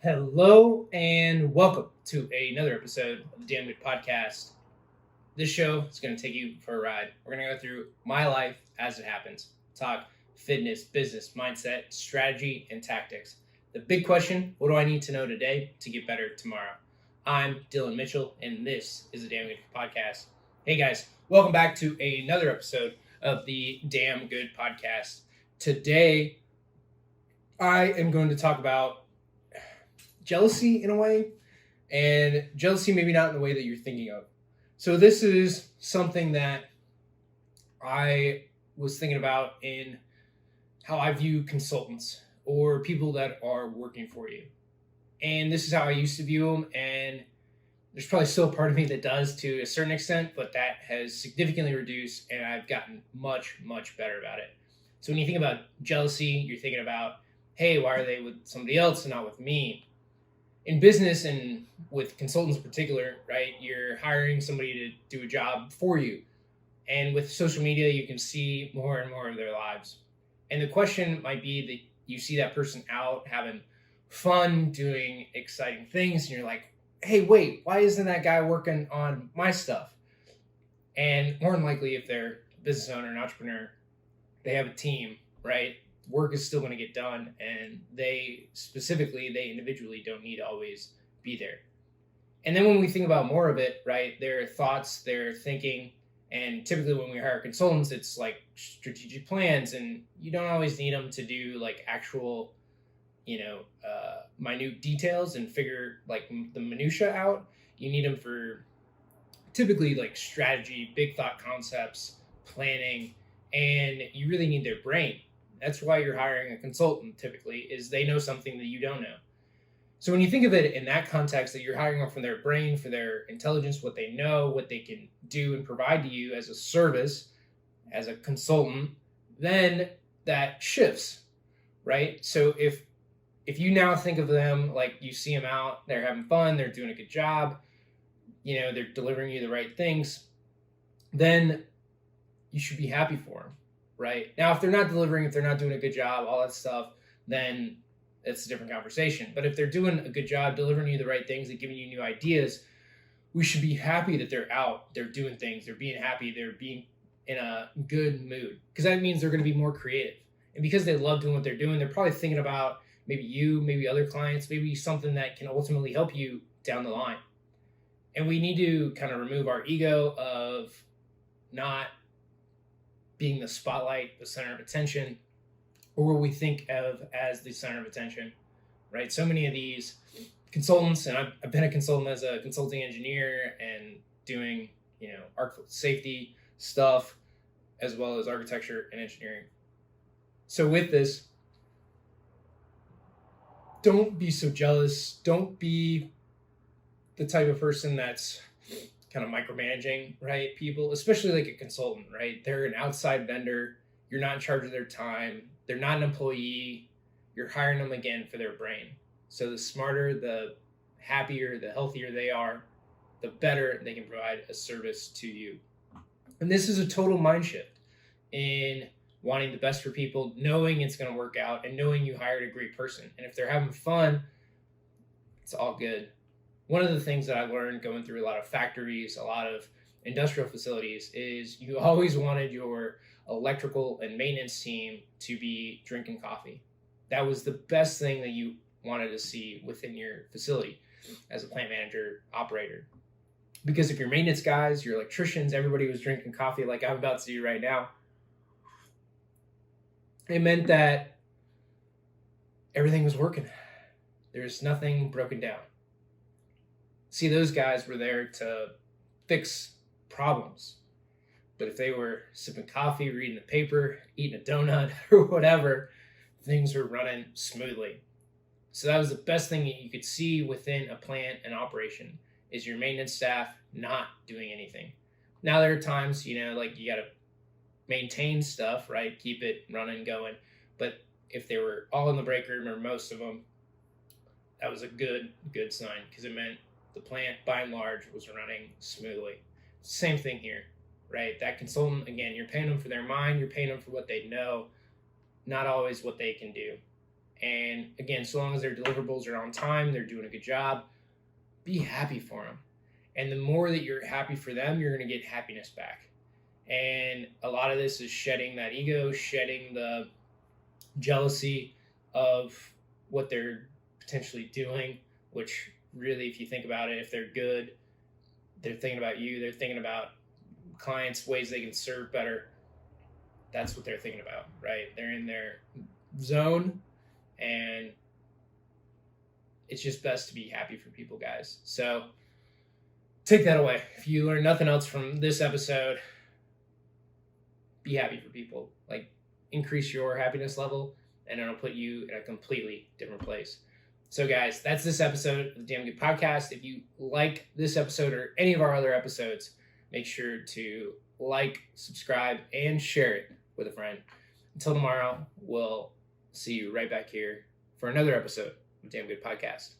Hello and welcome to another episode of the Damn Good Podcast. This show is going to take you for a ride. We're going to go through my life as it happens, talk fitness, business, mindset, strategy, and tactics. The big question: what do I need to know today to get better tomorrow? I'm Dillon Mitchell, and this is the Damn Good Podcast. Hey guys, welcome back to another episode of the Damn Good Podcast. Today, I am going to talk about jealousy in a way, and jealousy maybe not in the way that you're thinking of. So this is something that I was thinking about in how I view consultants or people that are working for you. And this is how I used to view them, and there's probably still a part of me that does to a certain extent, but that has significantly reduced, and I've gotten much, much better about it. So when you think about jealousy, you're thinking about, hey, why are they with somebody else and not with me? In business and with consultants in particular, right, you're hiring somebody to do a job for you. And with social media, you can see more and more of their lives. And the question might be that you see that person out having fun, doing exciting things, and you're like, hey, wait, why isn't that guy working on my stuff? And more than likely, if they're a business owner, an entrepreneur, they have a team, right? Work is still going to get done, and they individually don't need to always be there. And then when we think about more of it, right, their thoughts, their thinking, and typically when we hire consultants, it's like strategic plans, and you don't always need them to do like actual, minute details and figure like the minutia out. You need them for typically like strategy, big thought concepts, planning, and you really need their brain. That's why you're hiring a consultant typically, is they know something that you don't know. So when you think of it in that context, that you're hiring them from their brain, for their intelligence, what they know, what they can do and provide to you as a service, as a consultant, then that shifts, right? So if you now think of them like you see them out, they're having fun, they're doing a good job, they're delivering you the right things, then you should be happy for them. Right? Now, if they're not delivering, if they're not doing a good job, all that stuff, then it's a different conversation. But if they're doing a good job, delivering you the right things, and giving you new ideas, we should be happy that they're out, they're doing things, they're being happy, they're being in a good mood. Because that means they're going to be more creative. And because they love doing what they're doing, they're probably thinking about maybe you, maybe other clients, maybe something that can ultimately help you down the line. And we need to kind of remove our ego of not being the spotlight, the center of attention, or what we think of as the center of attention, right? So many of these consultants, and I've been a consultant as a consulting engineer and doing, safety stuff, as well as architecture and engineering. So with this, don't be so jealous. Don't be the type of person that's kind of micromanaging, right? People, especially like a consultant, right? They're an outside vendor. You're not in charge of their time. They're not an employee. You're hiring them again for their brain. So the smarter, the happier, the healthier they are, the better they can provide a service to you. And this is a total mind shift in wanting the best for people, knowing it's going to work out, and knowing you hired a great person. And if they're having fun, it's all good. One of the things that I learned going through a lot of factories, a lot of industrial facilities, is you always wanted your electrical and maintenance team to be drinking coffee. That was the best thing that you wanted to see within your facility as a plant manager, operator. Because if your maintenance guys, your electricians, everybody was drinking coffee like I'm about to do right now, it meant that everything was working. There's nothing broken down. See, those guys were there to fix problems. But if they were sipping coffee, reading the paper, eating a donut, or whatever, things were running smoothly. So that was the best thing that you could see within a plant and operation, is your maintenance staff not doing anything. Now there are times, like you got to maintain stuff, right? Keep it running, going. But if they were all in the break room, or most of them, that was a good sign, because it meant the plant, by and large, was running smoothly. Same thing here, right? That consultant, again, you're paying them for their mind, you're paying them for what they know, not always what they can do. And again, so long as their deliverables are on time, they're doing a good job, be happy for them. And the more that you're happy for them, you're going to get happiness back. And a lot of this is shedding that ego, shedding the jealousy of what they're potentially doing, which really, if you think about it, if they're good, they're thinking about you, they're thinking about clients, ways they can serve better. That's what they're thinking about, right? They're in their zone, and it's just best to be happy for people, guys. So take that away. If you learn nothing else from this episode, be happy for people. Like, increase your happiness level, and it'll put you in a completely different place. So, guys, that's this episode of the Damn Good Podcast. If you like this episode or any of our other episodes, make sure to like, subscribe, and share it with a friend. Until tomorrow, we'll see you right back here for another episode of the Damn Good Podcast.